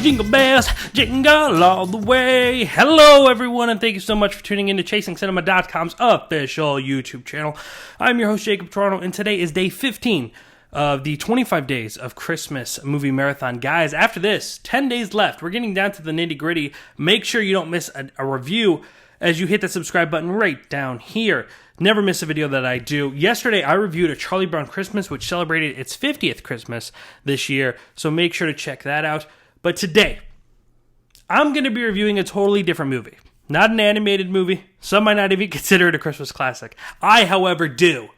Jingle bells, jingle all the way. Hello, everyone, and thank you so much for tuning in to ChasingCinema.com's official YouTube channel. I'm your host, Jacob Toronto, and today is day 15 of the 25 days of Christmas movie marathon. Guys, after this, 10 days left. We're getting down to the nitty-gritty. Make sure you don't miss a review as you hit the subscribe button right down here. Never miss a video that I do. Yesterday, I reviewed A Charlie Brown Christmas, which celebrated its 50th Christmas this year, so make sure to check that out. But today, I'm going to be reviewing a totally different movie. Not an animated movie. Some might not even consider it a Christmas classic. I, however, do.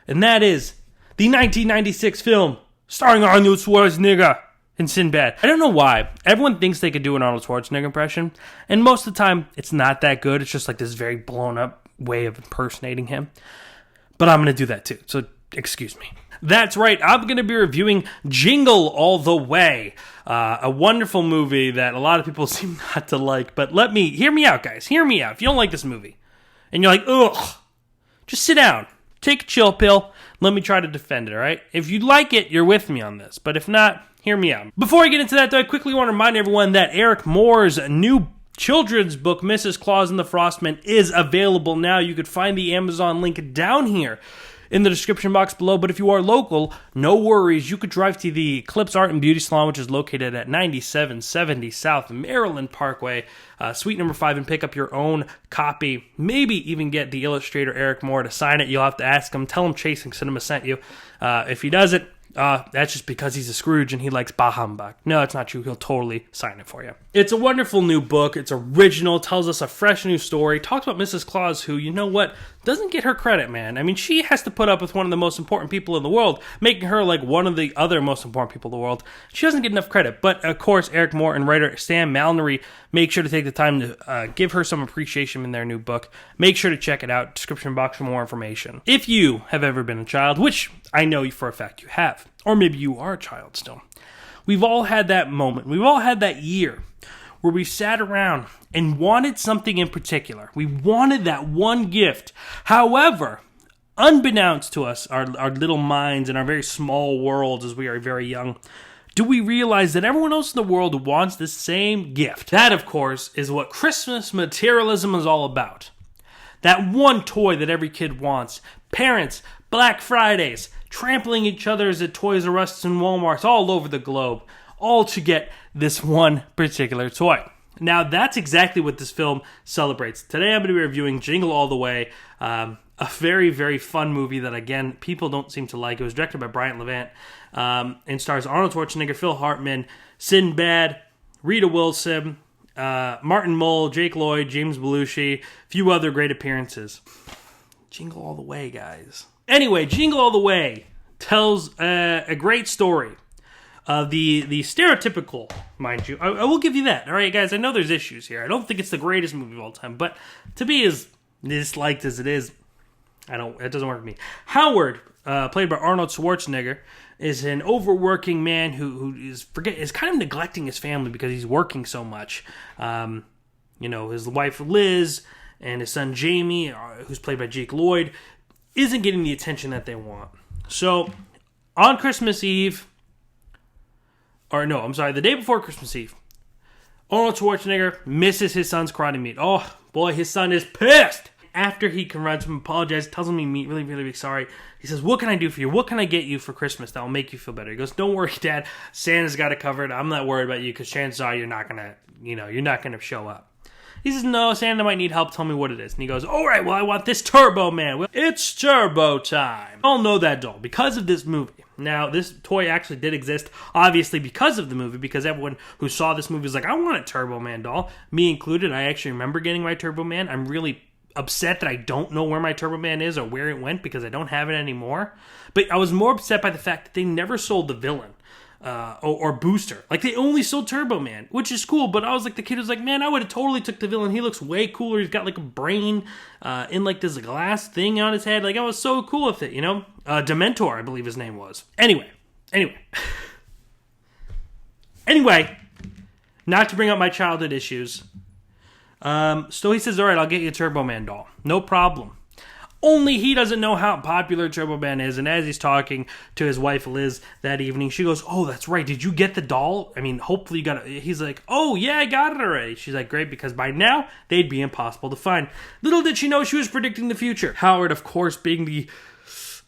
And that is the 1996 film starring Arnold Schwarzenegger and Sinbad. I don't know why. Everyone thinks they could do an Arnold Schwarzenegger impression, and most of the time, it's not that good. It's just like this very blown-up way of impersonating him. But I'm going to do that too, so excuse me. That's right, I'm going to be reviewing Jingle All the Way, a wonderful movie that a lot of people seem not to like, but hear me out, guys, hear me out. If you don't like this movie, and you're like, ugh, just sit down, take a chill pill, let me try to defend it, alright? If you like it, you're with me on this, but if not, hear me out. Before I get into that, though, I quickly want to remind everyone that Eric Moore's new children's book, Mrs. Claus and the Frost Men, is available now. You could find the Amazon link down here in the description box below, but if you are local, no worries. You could drive to the Eclips Art and Beauty Salon, which is located at 9770 South Maryland Parkway, suite number 5, and pick up your own copy. Maybe even get the illustrator Eric Moore to sign it. You'll have to ask him. Tell him Chasing Cinema sent you. If he doesn't, that's just because he's a Scrooge and he likes bah humbug. No, it's not true. He'll totally sign it for you. It's a wonderful new book. It's original. Tells us a fresh new story. Talks about Mrs. Claus, who, you know what, doesn't get her credit, man. I mean, she has to put up with one of the most important people in the world, making her like one of the other most important people in the world. She doesn't get enough credit. But, of course, Eric Moore and writer Sam Mallory make sure to take the time to give her some appreciation in their new book. Make sure to check it out. Description box for more information. If you have ever been a child, which I know for a fact you have, or maybe you are a child still, we've all had that moment. We've all had that year where we sat around and wanted something in particular. We wanted that one gift. However, unbeknownst to us, our little minds and our very small worlds as we are very young, do we realize that everyone else in the world wants the same gift? That, of course, is what Christmas materialism is all about. That one toy that every kid wants. Parents, Black Fridays, trampling each other's at Toys R Us and Walmarts all over the globe, all to get this one particular toy. Now, that's exactly what this film celebrates. Today, I'm going to be reviewing Jingle All the Way, a very, very fun movie that, again, people don't seem to like. It was directed by Bryant Levant and stars Arnold Schwarzenegger, Phil Hartman, Sinbad, Rita Wilson, Martin Mull, Jake Lloyd, James Belushi, a few other great appearances. Jingle All the Way, guys. Anyway, Jingle All the Way tells a great story. The stereotypical, mind you. I will give you that. All right, guys, I know there's issues here. I don't think it's the greatest movie of all time, but to be as disliked as it is, it doesn't work for me. Howard, played by Arnold Schwarzenegger, is an overworking man who is kind of neglecting his family because he's working so much. His wife Liz and his son Jamie, who's played by Jake Lloyd, isn't getting the attention that they want. So, on Christmas Eve, the day before Christmas Eve, Arnold Schwarzenegger misses his son's karate meet. Oh, boy, his son is pissed. After he confronts him, apologizes, tells him he's really, really sorry. He says, "What can I do for you? What can I get you for Christmas that will make you feel better?" He goes, "Don't worry, Dad. Santa's got it covered. I'm not worried about you because chances are you're not gonna show up." He says, "No, Santa might need help. Tell me what it is." And he goes, "All right, well, I want this Turbo Man." Well, it's Turbo time. All know that doll because of this movie. Now, this toy actually did exist, obviously, because of the movie, because everyone who saw this movie was like, "I want a Turbo Man doll." Me included. I actually remember getting my Turbo Man. I'm really upset that I don't know where my Turbo Man is or where it went because I don't have it anymore. But I was more upset by the fact that they never sold the villain. Or Booster. Like, they only sold Turbo Man, which is cool, but I was like, the kid was like, "Man, I would have totally took the villain. He looks way cooler. He's got, like, a brain in, like, this glass thing on his head." Like, I was so cool with it, you know? Dementor, I believe his name was. Anyway. Not to bring up my childhood issues. So he says, "All right, I'll get you a Turbo Man doll. No problem." Only he doesn't know how popular Turbo Man is, and as he's talking to his wife Liz that evening, she goes, "Oh, that's right, did you get the doll? I mean, hopefully you got it." He's like, "Oh, yeah, I got it already." She's like, "Great, because by now, they'd be impossible to find." Little did she know she was predicting the future. Howard, of course, being the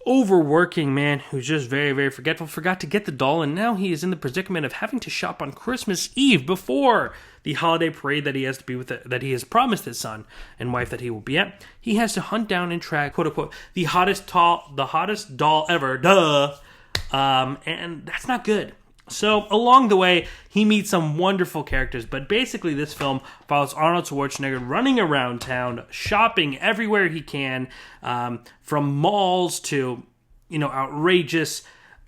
overworking man who's just very, very forgetful, forgot to get the doll, and now he is in the predicament of having to shop on Christmas Eve before the holiday parade that he has to be with, that he has promised his son and wife that he will be at. He has to hunt down and track, quote unquote, the hottest doll ever, and that's not good. So along the way, he meets some wonderful characters, but basically this film follows Arnold Schwarzenegger running around town, shopping everywhere he can, from malls to, outrageous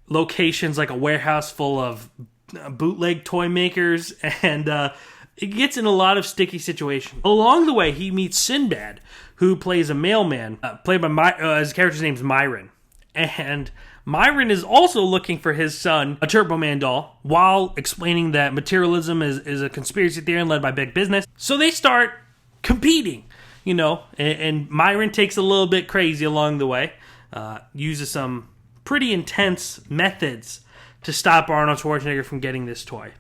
locations like a warehouse full of bootleg toy makers, and it gets in a lot of sticky situations. Along the way, he meets Sinbad, who plays a mailman, played by his character's name's Myron, and Myron is also looking for his son, a Turbo Man doll, while explaining that materialism is a conspiracy theory led by big business. So they start competing, and Myron takes a little bit crazy along the way, uses some pretty intense methods to stop Arnold Schwarzenegger from getting this toy.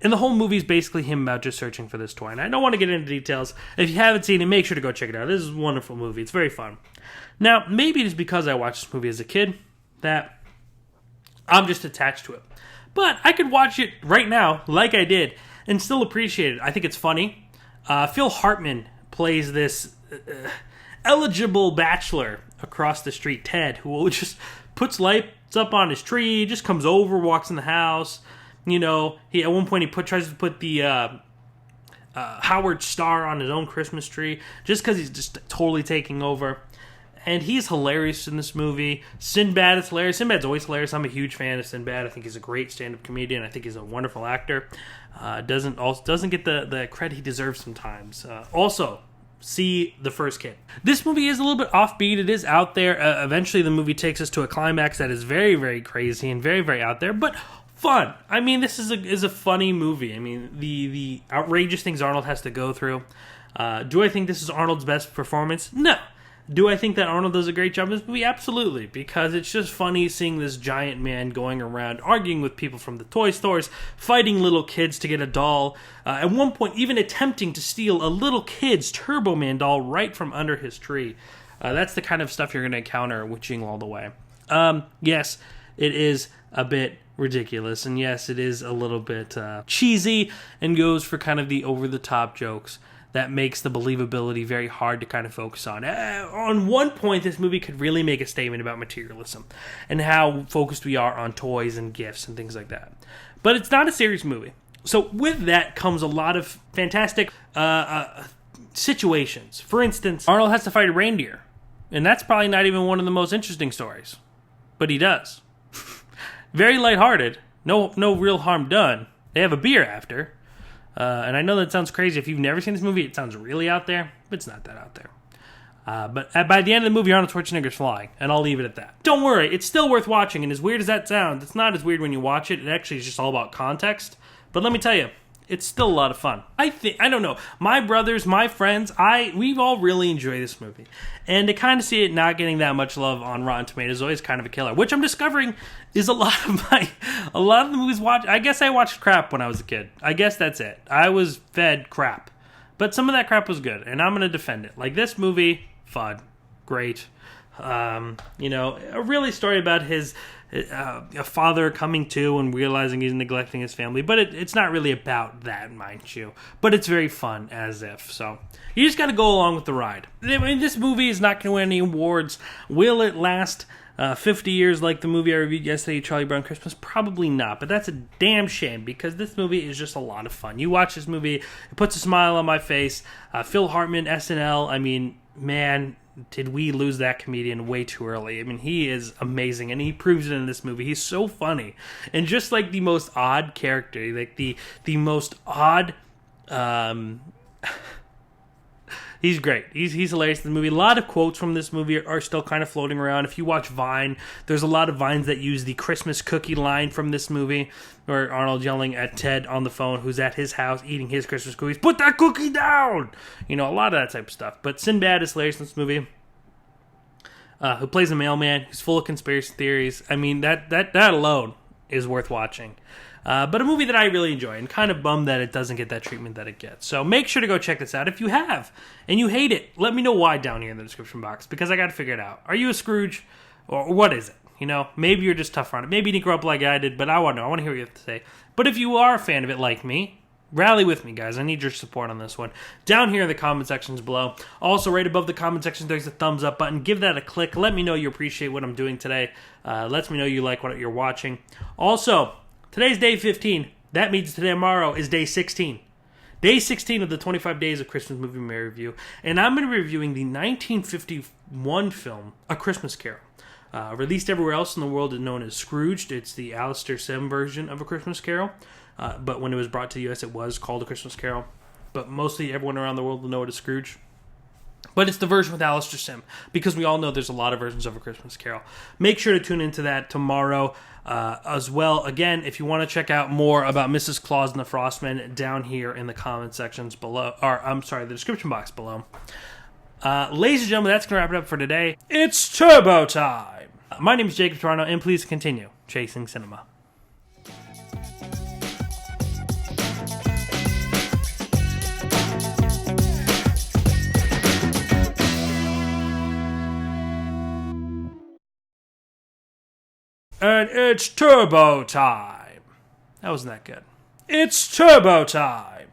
And the whole movie is basically him about just searching for this toy. And I don't want to get into details. If you haven't seen it, make sure to go check it out. This is a wonderful movie. It's very fun. Now, maybe it is because I watched this movie as a kid that I'm just attached to it. But I could watch it right now, like I did, and still appreciate it. I think it's funny. Phil Hartman plays this eligible bachelor across the street, Ted, who just puts lights up on his tree, just comes over, walks in the house. He at one point tries to put the Howard star on his own Christmas tree, just because he's just totally taking over. And he's hilarious in this movie. Sinbad is hilarious. Sinbad's always hilarious. I'm a huge fan of Sinbad. I think he's a great stand-up comedian. I think he's a wonderful actor. Doesn't get the credit he deserves sometimes. Also, see The First Kid. This movie is a little bit offbeat. It is out there. Eventually, the movie takes us to a climax that is very, very crazy and very, very out there, but fun. I mean, this is a funny movie. I mean, the outrageous things Arnold has to go through. Do I think this is Arnold's best performance? No. Do I think that Arnold does a great job in this movie? Absolutely, because it's just funny seeing this giant man going around arguing with people from the toy stores, fighting little kids to get a doll, at one point even attempting to steal a little kid's Turbo Man doll right from under his tree. That's the kind of stuff you're going to encounter with Jingle All the Way. Yes, it is a bit ridiculous, and yes, it is a little bit cheesy and goes for kind of the over-the-top jokes that makes the believability very hard to kind of focus on. On one point, this movie could really make a statement about materialism and how focused we are on toys and gifts and things like that. But it's not a serious movie. So with that comes a lot of fantastic situations. For instance, Arnold has to fight a reindeer, and that's probably not even one of the most interesting stories. But he does. Very lighthearted. No real harm done. They have a beer after. And I know that sounds crazy. If you've never seen this movie, it sounds really out there, but it's not that out there. But by the end of the movie, Arnold Schwarzenegger's flying, and I'll leave it at that. Don't worry, it's still worth watching, and as weird as that sounds, it's not as weird when you watch it. It actually is just all about context. But let me tell you, it's still a lot of fun. I don't know. My brothers, my friends, we've all really enjoyed this movie. And to kind of see it not getting that much love on Rotten Tomatoes is always kind of a killer, which I'm discovering is a lot of the movies I guess I watched crap when I was a kid. I guess that's it. I was fed crap. But some of that crap was good, and I'm going to defend it. Like this movie, fun, great. A really story about a father coming to and realizing he's neglecting his family, but it's not really about that, mind you. But it's very fun, as if. So you just got to go along with the ride. I mean, this movie is not going to win any awards. Will it last 50 years like the movie I reviewed yesterday, Charlie Brown Christmas? Probably not, but that's a damn shame because this movie is just a lot of fun. You watch this movie, it puts a smile on my face. Phil Hartman, SNL, I mean, man, did we lose that comedian way too early. I mean, he is amazing, and he proves it in this movie. He's so funny. And just like the most odd character, like the most odd... He's great. He's hilarious in the movie. A lot of quotes from this movie are still kind of floating around. If you watch Vine, there's a lot of Vines that use the Christmas cookie line from this movie, where Arnold yelling at Ted on the phone, who's at his house eating his Christmas cookies, "Put that cookie down!" A lot of that type of stuff. But Sinbad is hilarious in this movie. who plays a mailman who's full of conspiracy theories. I mean, that alone is worth watching. But a movie that I really enjoy, and kind of bummed that it doesn't get that treatment that it gets. So make sure to go check this out. If you have, and you hate it, let me know why down here in the description box, because I got to figure it out. Are you a Scrooge, or what is it? You know, maybe you're just tough on it. Maybe you didn't grow up like I did, but I want to know. I want to hear what you have to say. But if you are a fan of it like me, rally with me, guys. I need your support on this one. Down here in the comment sections below. Also, right above the comment section, there's a thumbs up button. Give that a click. Let me know you appreciate what I'm doing today. Let me know you like what you're watching. Also, today's day 15. That means tomorrow is day 16. Day 16 of the 25 Days of Christmas Movie Review. And I'm going to be reviewing the 1951 film, A Christmas Carol. Released everywhere else in the world is known as Scrooged. It's the Alistair Sim version of A Christmas Carol. But when it was brought to the U.S., it was called A Christmas Carol. But mostly everyone around the world will know it as Scrooge. But it's the version with Alistair Sim, because we all know there's a lot of versions of A Christmas Carol. Make sure to tune into that tomorrow as well. Again, if you want to check out more about Mrs. Claus and the Frost Men, down here in the comment sections below, or I'm sorry, the description box below. Ladies and gentlemen, that's going to wrap it up for today. It's Turbo Time! My name is Jacob Toronto, and please continue chasing cinema. And it's Turbo Time! That wasn't that good. It's Turbo Time!